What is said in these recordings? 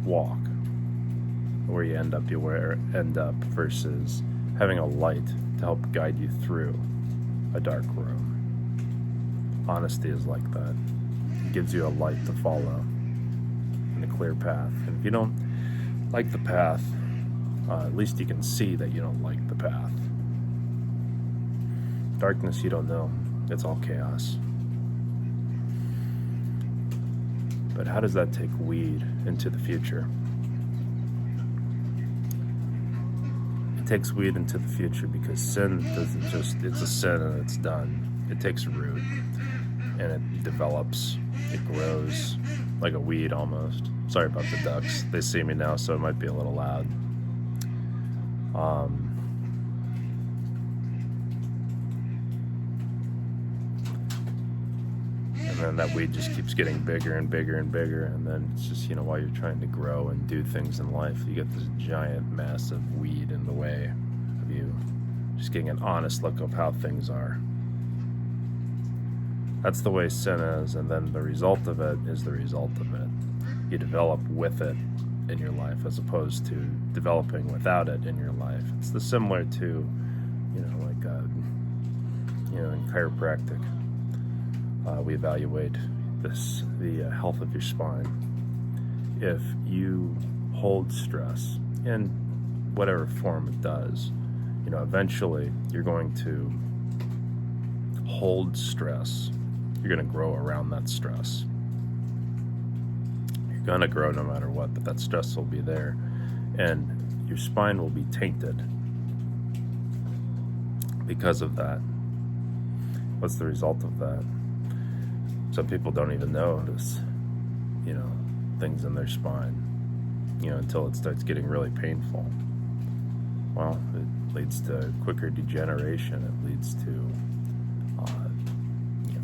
walk. Where you end up, versus having a light to help guide you through a dark room. Honesty is like that. It gives you a light to follow and a clear path. And if you don't like the path, at least you can see that you don't like the path. Darkness, you don't know. It's all chaos. But how does that take weed into the future? It takes weed into the future because sin doesn't it's a sin and it's done. It takes root and it develops, it grows like a weed almost. Sorry about the ducks. They see me now, so it might be a little loud. And then that weed just keeps getting bigger and bigger and bigger, and then it's just, while you're trying to grow and do things in life, you get this giant, massive weed in the way of you just getting an honest look of how things are. That's the way sin is, and then the result of it is the result of it. You develop with it in your life as opposed to developing without it in your life. It's similar to, in chiropractic, we evaluate the health of your spine. If you hold stress in whatever form it does, eventually you're going to hold stress. You're going to grow around that stress. You're going to grow no matter what, but that stress will be there, and your spine will be tainted because of that. What's the result of that? Some people don't even notice, things in their spine, until it starts getting really painful. Well, it leads to quicker degeneration. It leads to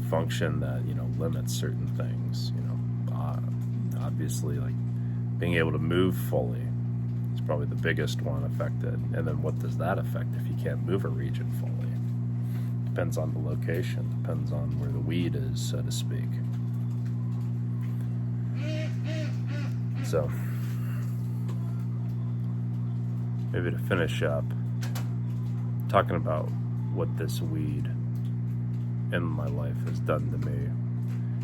function that, limits certain things. Obviously, like being able to move fully is probably the biggest one affected. And then what does that affect if you can't move a region fully? Depends on the location, depends on where the weed is, so to speak. So, maybe to finish up, talking about what this weed in my life has done to me.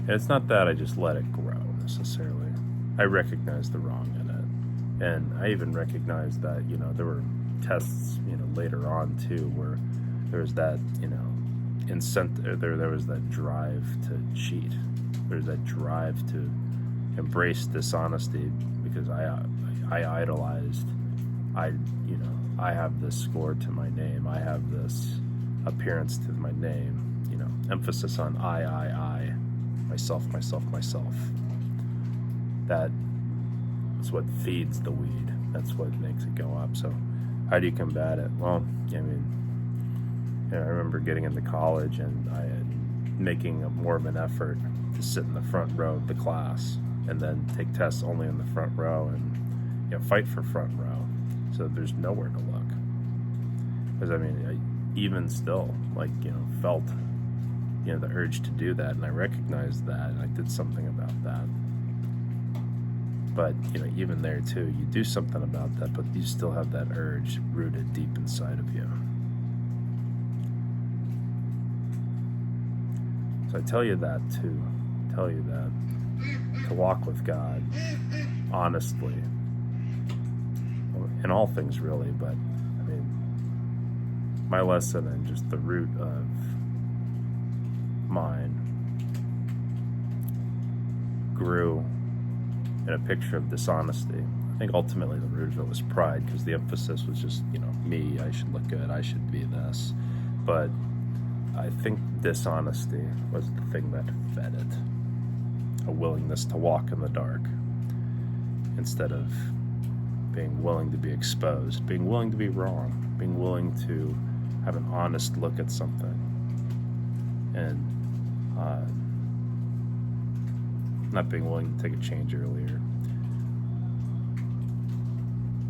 And it's not that I just let it grow necessarily. I recognize the wrong in it. And I even recognize that, there were tests, later on too, where there was that, incentive, there was that drive to cheat. There's that drive to embrace dishonesty because I idolized, I have this score to my name. I have this appearance to my name, emphasis on I, myself. That is what feeds the weed. That's what makes it go up. So how do you combat it? Well, I remember getting into college and making more of an effort to sit in the front row of the class and then take tests only in the front row and fight for front row. So there's nowhere to look. Because I even still, felt the urge to do that, and I recognized that, and I did something about that. But even there too, you do something about that, but you still have that urge rooted deep inside of you. So I tell you that to walk with God honestly in all things really, but my lesson and just the root of mine grew in a picture of dishonesty. I think ultimately the root of it was pride, because the emphasis was just, me, I should look good, I should be this. But I think dishonesty was the thing that fed it. A willingness to walk in the dark instead of being willing to be exposed, being willing to be wrong, being willing to have an honest look at something, and not being willing to take a change earlier.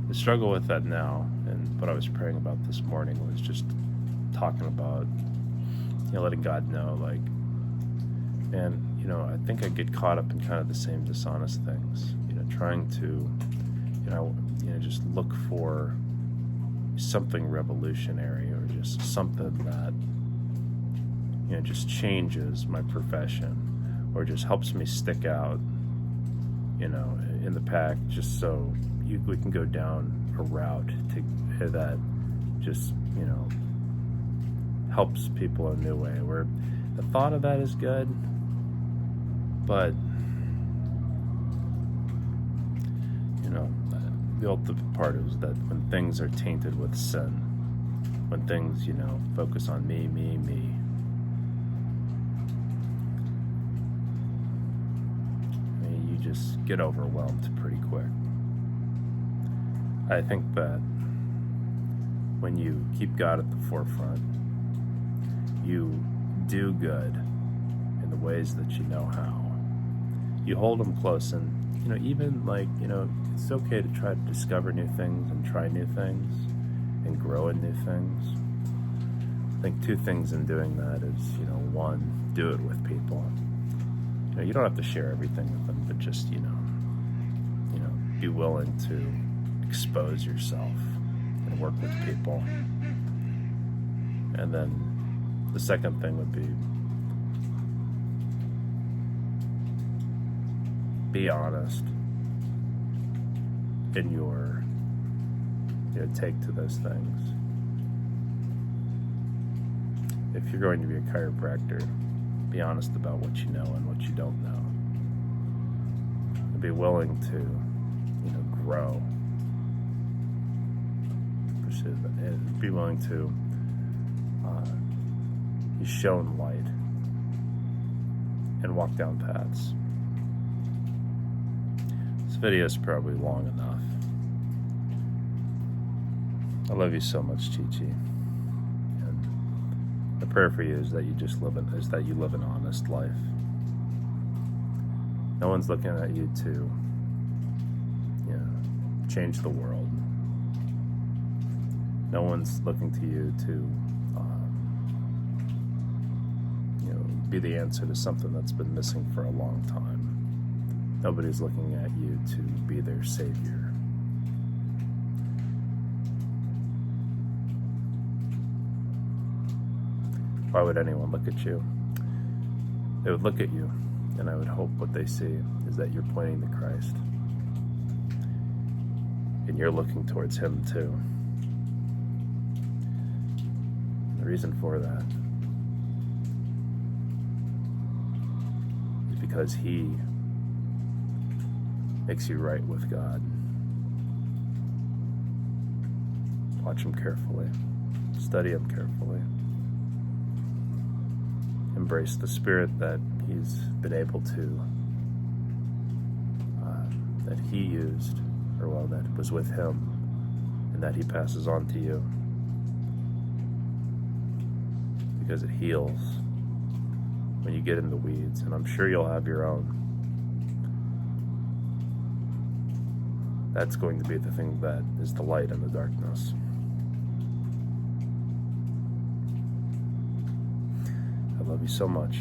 The struggle with that now, and what I was praying about this morning, was just talking about, letting God know, and I think I get caught up in kind of the same dishonest things, trying to just look for something revolutionary, or just something that, just changes my profession, or just helps me stick out, in the pack, just so we can go down a route that just, helps people in a new way, where the thought of that is good, but the ultimate part is that when things are tainted with sin, when things, focus on me, you just get overwhelmed pretty quick. I think that when you keep God at the forefront, you do good in the ways that you know how. You hold Him close, and even it's okay to try to discover new things and try new things and grow in new things. I think two things in doing that is, one, do it with people. You don't have to share everything with them, but just, be willing to expose yourself and work with people. And then the second thing would be honest in your take to those things. If you're going to be a chiropractor, be honest about what you know and what you don't know. And be willing to, grow. And be willing to be shown light and walk down paths. This video is probably long enough. I love you so much, Chi-Chi. And the prayer for you is that you live an honest life. No one's looking at you to, change the world. No one's looking to you to, be the answer to something that's been missing for a long time. Nobody's looking at you to be their savior. Why would anyone look at you? They would look at you, and I would hope what they see is that you're pointing to Christ. And you're looking towards Him too. The reason for that is because He makes you right with God. Watch Him carefully. Study Him carefully. Embrace the Spirit that He's been able to, that He used, that was with Him, and that He passes on to you. Because it heals when you get in the weeds, and I'm sure you'll have your own. That's going to be the thing that is the light in the darkness. I love you so much.